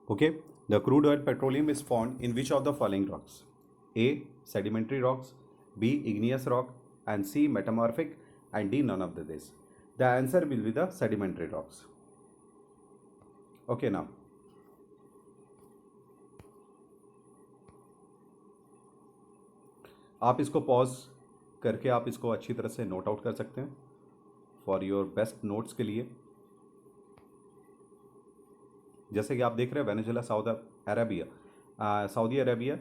Okay, the crude oil petroleum is found in which of the following rocks? A. Sedimentary rocks, B. Igneous rock, and C. Metamorphic, and D. None of this. The answer will be the sedimentary rocks. Okay, now आप इसको pause करके आप इसको अच्छी तरह से note out कर सकते हैं फॉर योर बेस्ट नोट्स के लिए। जैसे कि आप देख रहे हैं Venezuela, Saudi Arabia,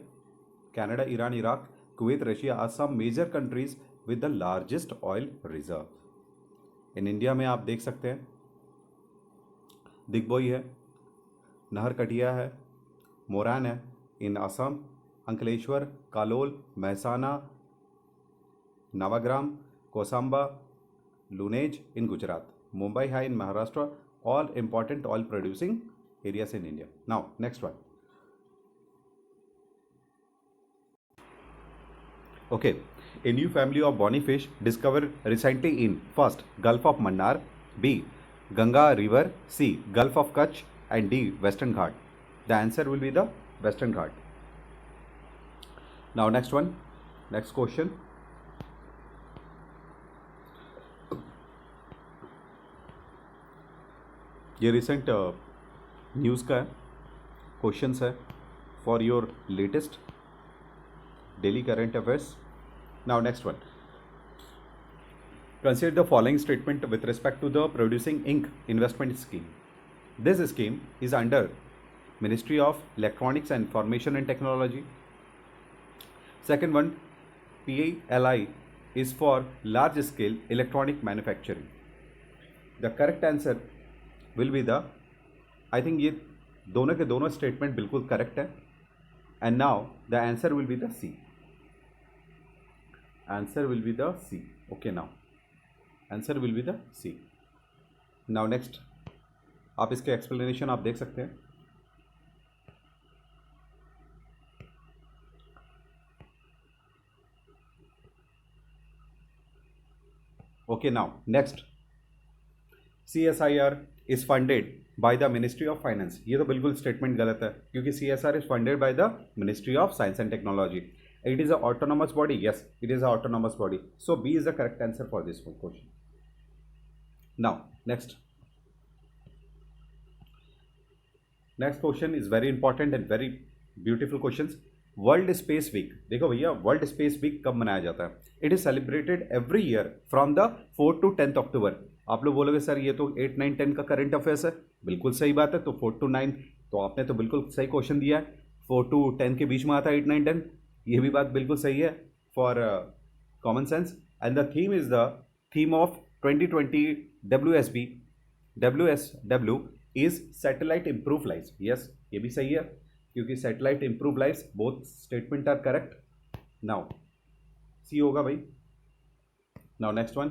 Canada, Iran, Iraq, Kuwait, Russia are some major countries with the largest oil reserve. In India में आप देख सकते हैं दिग्बोई है, नहरकटिया है, मोरान है, इन असम अंकलेश्वर, कालोल, महसाना, नवाग्राम, कोसांबा, लुनेज इन गुजरात, मुंबई है इन Maharashtra, all important oil producing areas in India. Now, next one. Okay, a new family of bony fish discovered recently in first Gulf of Mannar, B. Ganga River, C. Gulf of Kutch, and D. Western Ghat. The answer will be the Western Ghat. Now, next one. Next question. ये recent news का है, questions है for your latest daily current affairs. Now next one, consider the following statement with respect to the producing ink investment scheme. This scheme is under ministry of electronics and information and technology. Second one, PLI is for large scale electronic manufacturing. The correct answer will be the, I think ये दोनों के दोनों statement बिल्कुल correct है। And now the answer will be the C. Answer will be the C. Okay, now answer will be the C. Now next, आप इसके explanation आप देख सकते हैं। Okay, now next, CSIR is funded by the ministry of finance. ये तो बिल्कुल statement गलत है क्योंकि CSR is funded by the ministry of science and technology. It is a autonomous body, yes it is a autonomous body, so B is the correct answer for this question. Now next question is very important and very beautiful question. World space week, देखो भैया world space week कब मनाया जाता है? It is celebrated every year from the 4 to 10 October. आप लोग बोलोगे sir ये तो 8, 9, 10 का करंट अफेयर्स है। बिल्कुल सही बात है, तो 4 to 9 तो आपने तो बिल्कुल सही क्वेश्चन दिया है। 4 to 10 के बीच में आता है 8, 9, 10, ये भी बात बिल्कुल सही है for common sense. And the theme is the theme of 2020 WSW is satellite improve life. Yes, ये भी सही है क्योंकि satellite improve life, both statement are correct. Now C होगा भाई। नाउ नेक्स्ट वन,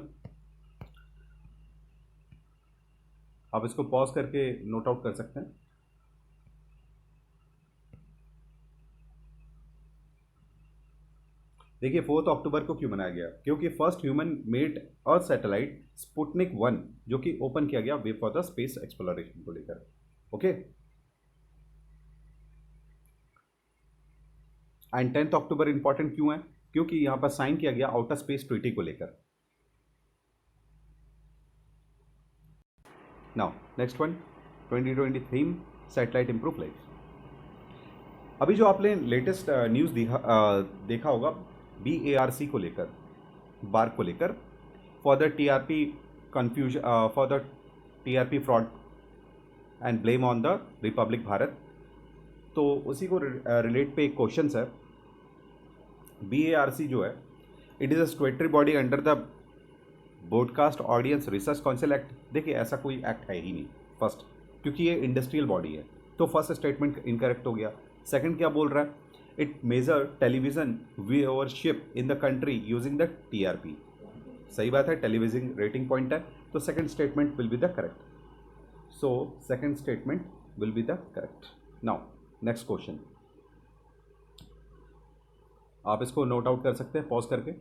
आप इसको पॉज करके नोट आउट कर सकते हैं। देखिए 4 अक्टूबर को क्यों मनाया गया? क्योंकि first human made a satellite Sputnik 1 जो कि ओपन किया गया way for the space exploration को लेकर। ओके, एंड 10 अक्टूबर इंपॉर्टेंट क्यों है? क्योंकि यहां पर साइन किया गया आउटर स्पेस ट्रीटी को लेकर। Now next one, 2020 theme satellite improve life. अभी जो आपने लेटेस्ट न्यूज़ देखा होगा BARC को लेकर, बार्क को लेकर, for the TRP confusion, for the TRP fraud and blame on the Republic Bharat. तो उसी को रिलेट पे एक क्वेश्चन है। BARC जो है it is a स्टेटरी body under the broadcast audience research council act. देखिए ऐसा कोई एक्ट है ही नहीं फर्स्ट, क्योंकि ये इंडस्ट्रियल बॉडी है, तो फर्स्ट स्टेटमेंट इनकरेक्ट हो गया। सेकंड क्या बोल रहा है? It major television viewership in the country using the TRP। सही बात है, टेलीविजन रेटिंग पॉइंट है, तो second statement will be the correct. So second statement will be the correct. Now next question, आप इसको नोट आउट कर सकते हैं पॉज करके।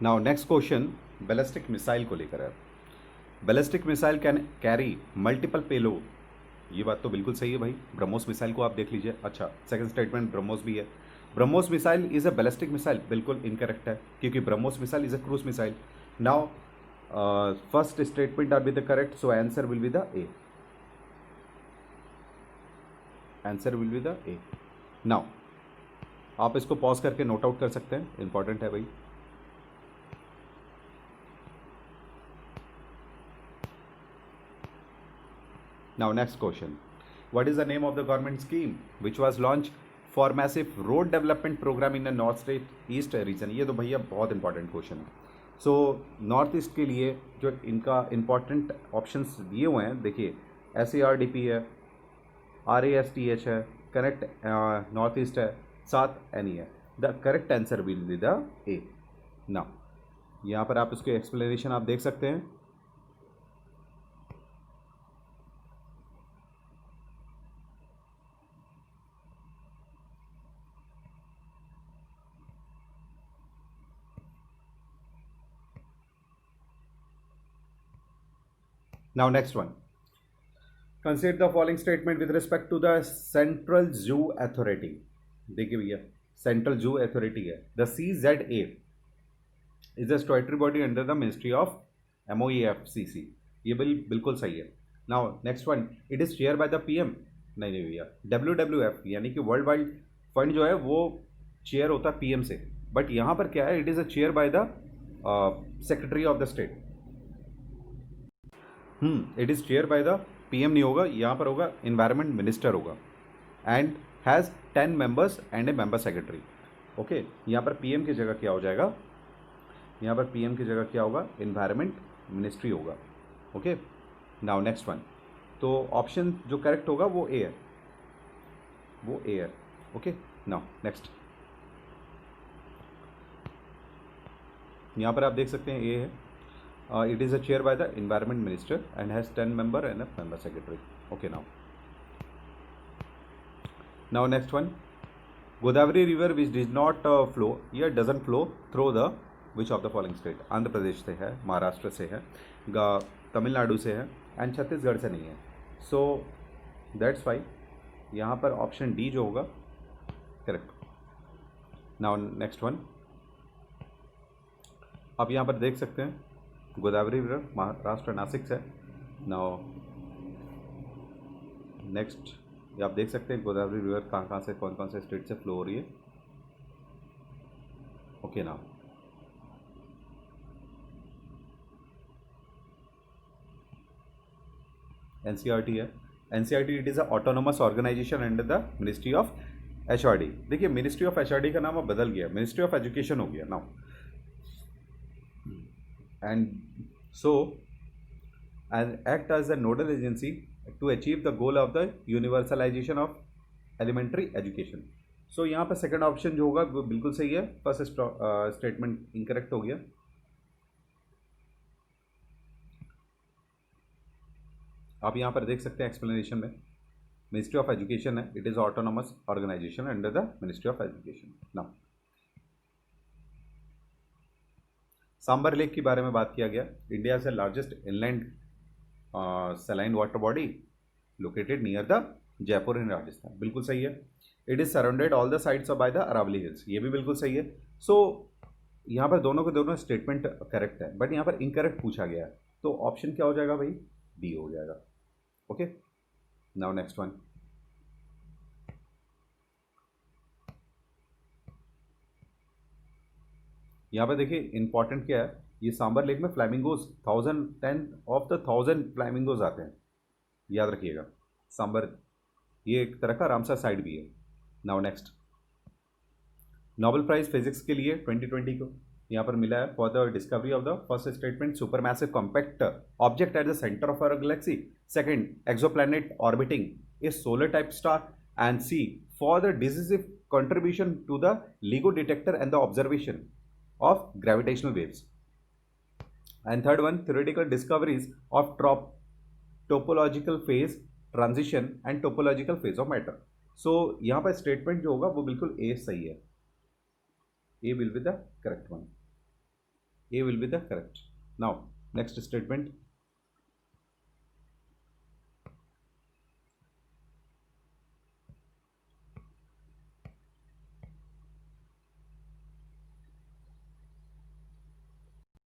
Now next question ballistic missile को लेकर है। Ballistic missile can carry multiple payload, ये बात तो बिल्कुल सही है भाई। ब्रह्मोस मिसाइल को आप देख लीजिए। अच्छा, सेकंड स्टेटमेंट ब्रह्मोस भी है। BrahMos missile is a ballistic missile, बिल्कुल इनकरेक्ट है क्योंकि BrahMos missile is a cruise missile. Now first statement R B the correct, so answer will be the A. Answer will be the A. Now आप इसको pause करके note out कर सकते हैं, important है भाई। Now next question. What is the name of the government scheme which was launched for massive road development program in the North East region? ये तो भैया बहुत इंपॉर्टेंट क्वेश्चन है। सो नॉर्थ ईस्ट के लिए जो इनका इंपॉर्टेंट ऑप्शंस दिए हुए हैं, देखिए SARDP है, RASTH है, करेक्ट नॉर्थ ईस्ट है, साथ NE है। The correct answer will be the ए। ना यहाँ पर आप उसके एक्सप्लेनेशन आप देख सकते हैं। Now next one. Consider the following statement with respect to the Central Zoo Authority. देखिए भैया, Central Zoo Authority है। The CZA is a statutory body under the Ministry of MOEFCC. ये बिल्कुल सही है। Now next one, it is chaired by the PM. नहीं भैया, WWF यानी कि वर्ल्ड वाइड फंड जो है वो चेयर होता है PM से, बट यहाँ पर क्या है, it is a chair by the secretary of the state. It is chair by the PM नहीं होगा, यहाँ पर होगा इन्वायरमेंट मिनिस्टर होगा, and has 10 members and A member secretary. Okay, यहाँ पर PM की जगह क्या हो जाएगा, यहाँ पर PM की जगह क्या होगा, इन्वायरमेंट मिनिस्ट्री होगा। Okay, now next one. तो ऑप्शन जो करेक्ट होगा वो ए है, वो ए है। Okay, now next. यहाँ पर आप देख सकते हैं ए है। It is a chair by the environment minister and has 10 member and a member secretary. Okay, now next one. Godavari river which did not flow, here doesn't flow through the which of the following state? Andhra Pradesh से है, महाराष्ट्र से है, तमिलनाडु से है and Chhattisgarh से नहीं है। So that's why यहाँ पर ऑप्शन डी जो होगा करेक्ट। नाउ नेक्स्ट वन, आप यहाँ पर देख सकते हैं गोदावरी रिवर महाराष्ट्र नासिक से। नाउ नेक्स्ट, ये आप देख सकते हैं गोदावरी रिवर कहाँ कहाँ से, कौन कौन से स्टेट से फ्लो हो रही है। ओके, नाउ NCERT है। NCERT it is a autonomous organisation under the ministry of HRD। देखिए मिनिस्ट्री ऑफ HRD का नाम अब बदल गया, मिनिस्ट्री ऑफ एजुकेशन हो गया now. And so and act as a nodal agency to achieve the goal of the universalization of elementary education. So यहाँ पर सेकंड ऑप्शन जो होगा वो बिल्कुल सही है, फर्स्ट स्टेटमेंट इनकरेक्ट हो गया। आप यहाँ पर देख सकते हैं एक्सप्लेनेशन में, मिनिस्ट्री ऑफ एजुकेशन है, it is autonomous organisation under the ministry of education. Now Sambhar lake के बारे में बात किया गया। India is the largest inland saline water body located near the Jaipur in Rajasthan, बिल्कुल सही है। It is surrounded all the sides by the Aravalli hills, ये भी बिल्कुल सही है। सो यहाँ पर दोनों के दोनों स्टेटमेंट करेक्ट है, बट यहाँ पर इनकरेक्ट पूछा गया है, तो ऑप्शन क्या हो जाएगा भाई, डी हो जाएगा। Okay, now next one. यहाँ पे देखिए इंपॉर्टेंट क्या है, ये सांबर लेक में फ्लैमिंगोज 1010 ऑफ द 1000 फ्लैमिंगोज आते हैं, याद रखिएगा। सांबर ये एक तरह का रामसर साइड भी है। Now next, Nobel prize physics के लिए 2020 को यहाँ पर मिला है for the discovery of the first statement supermassive compact object at the centre of our galaxy, second exoplanet orbiting a solar type star, and C for the decisive contribution to the LIGO detector and the observation of gravitational waves. And third one, theoretical discoveries of topological phase transition and topological phase of matter. So यहाँ पर statement जो होगा वो बिल्कुल A सही है, A will be the correct one. A will be the correct. Now, next statement.